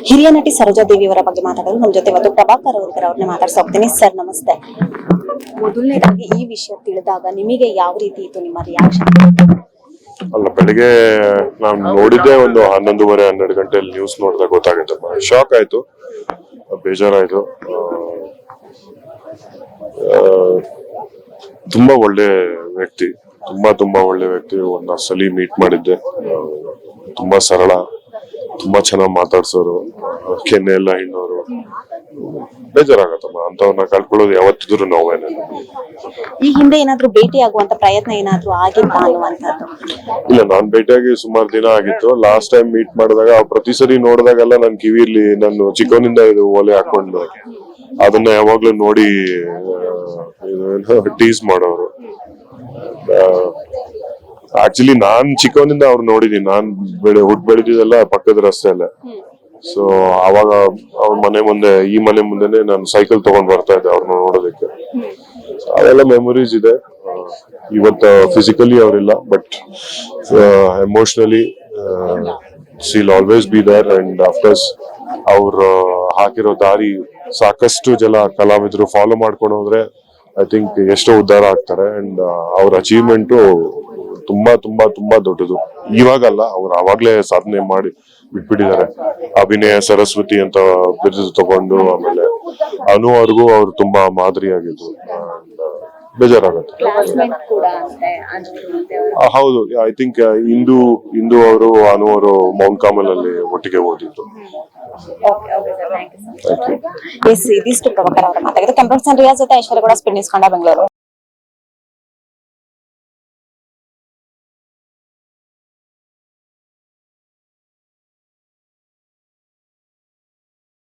ಹಿರಿಯ ನಟಿ ಸರೋಜಾದೇವಿ ಅವರ ಬಗ್ಗೆ ಮಾತಾಡಲು ನಮ್ಮ ಜೊತೆ ಇವತ್ತು ಪ್ರಭಾಕರ್ ಅವ್ರನ್ನ ಮಾತಾಡ್ಸ ಹೋಗ್ತೀನಿ. ಸರ್ ನಮಸ್ತೆ. ಮೊದಲನೇದಾಗಿ ಈ ವಿಷಯ ತಿಳಿದಾಗ ನಿಮಗೆ ಯಾವ ರೀತಿ ಇತ್ತು ನಿಮ್ಮ ರಿಯಾಕ್ಷನ್? ಅಲ್ಲ, ಬೆಳಿಗ್ಗೆ ನಾನು ನೋಡಿದ್ದೆ ಒಂದು 11:30-12 ಗಂಟೆಯಲ್ಲಿ ನ್ಯೂಸ್ ನೋಡಿದಾಗ ಗೊತ್ತಾಗಿತ್ತು. ಶಾಕ್ ಆಯ್ತು, ಬೇಜಾರಾಯ್ತು. ತುಂಬಾ ಒಳ್ಳೆ ವ್ಯಕ್ತಿ, ತುಂಬಾ ಒಳ್ಳೆ ವ್ಯಕ್ತಿ. ಒಂದು ಸಲಿ ಮೀಟ್ ಮಾಡಿದ್ದೆ. ತುಂಬಾ ಸರಳ, ತುಂಬಾ ಚೆನ್ನಾಗಿ ಮಾತಾಡ್ಸೋರು, ಕೆನ್ನೆ ಎಲ್ಲ ಹಿಂಡೋರು. ಬೇಜಾರಾಗತ್ತಮ್ಮ, ಅಂತವ್ರನ್ನ ಕಳ್ಕೊಳ್ಳೋದು ಯಾವತ್ತಿದ್ರು ನೋವೇನೆ. ಈ ಹಿಂದೆ ಏನಾದ್ರು ಭೇಟಿ ಆಗುವಂತ ಪ್ರಯತ್ನ ಏನಾದ್ರು ಆಗಿತ್ತಾ ಅನ್ನುವಂಥದ್ದು? ಇಲ್ಲ, ನಾನ್ ಭೇಟಿಯಾಗಿ ಸುಮಾರು ದಿನ ಆಗಿತ್ತು. ಲಾಸ್ಟ್ ಟೈಮ್ ಮೀಟ್ ಮಾಡಿದಾಗ ಪ್ರತಿ ಸರಿ ನೋಡಿದಾಗೆಲ್ಲ ನನ್ ಕಿವಿಲಿ ನಾನು ಚಿಕ್ಕವನಿಂದ ಇದು ಓಲೆ ಹಾಕೊಂಡು ಅದನ್ನ ಯಾವಾಗ್ಲೂ ನೋಡಿ ಟೀಸ್ ಮಾಡೋರು. ಆಕ್ಚುಲಿ ನಾನ್ ಚಿಕ್ಕವನಿಂದ ಅವ್ರು ನೋಡಿದೀನಿ. ನಾನ್ ಹುಟ್ಟು ಬೆಳೆದಿದ್ದೆಲ್ಲ ಪಕ್ಕದ ರಸ್ತೆಯಲ್ಲೇ. ಸೊ ಅವಾಗ ಅವ್ರ ಮನೆ ಮುಂದೆ, ಈ ಮನೆ ಮುಂದೆನೆ ನಾನು ಸೈಕಲ್ ತಗೊಂಡ್ ಬರ್ತಾ ಇದ್ದೆ ಅವ್ರನ್ನ ನೋಡೋದಕ್ಕೆ. ಅದೆಲ್ಲ ಮೆಮೊರೀಸ್ ಇದೆ. ಇವತ್ತು ಫಿಸಿಕಲಿ ಅವರಿಲ್ಲ, but emotionally she'll always be there. And of course ಅವ್ರು ಹಾಕಿರೋ ದಾರಿ ಸಾಕಷ್ಟು ಜನ ಕಲಾವಿದರು ಫಾಲೋ ಮಾಡ್ಕೊಂಡು ಹೋದ್ರೆ ಐ ಥಿಂಕ್ ಎಷ್ಟೋ ಉದ್ಧಾರ ಆಗ್ತಾರೆ. ಅಂಡ್ ಅವ್ರ ಅಚೀವ್ಮೆಂಟು ತುಂಬಾ ದೊಡ್ಡದು. ಇವಾಗಲ್ಲ, ಅವ್ರು ಆವಾಗ್ಲೇ ಸಾಧನೆ ಮಾಡಿ ಬಿಟ್ಬಿಟ್ಟಿದ್ದಾರೆ. ಅಭಿನಯ ಸರಸ್ವತಿ ಅಂತ ಬಿರುದು ತಗೊಂಡು, ಆಮೇಲೆ ಅನು ಅವ್ರಿಗೂ ಅವ್ರು ತುಂಬಾ ಮಾದರಿಯಾಗಿದ್ರು. ಬೇಜಾರಾಗತ್ತೆ. ಹೌದು, ಐ ಥಿಂಕ್ ಇಂದು ಅವರು ಅನು ಅವರು ಮೌಂಟ್ ಕಾಮಲ್ ಅಲ್ಲಿ ಒಟ್ಟಿಗೆ ಓದಿದ್ರು. ಇದಿಷ್ಟು ಪ್ರಭಾಕರ್ ಅವರ ಮಾತಾಡಿದ್ರು. ಕ್ಯಾಮ್ರಾ ಪರ್ಸನ್ ರಿಯಾಜ್ ಜೊತೆ ಐಶ್ವರ್ಯ ಕೂಡ ಸ್ಪೀಡ್ ನ್ಯೂಸ್ ಕನ್ನಡ, ಬೆಂಗಳೂರು.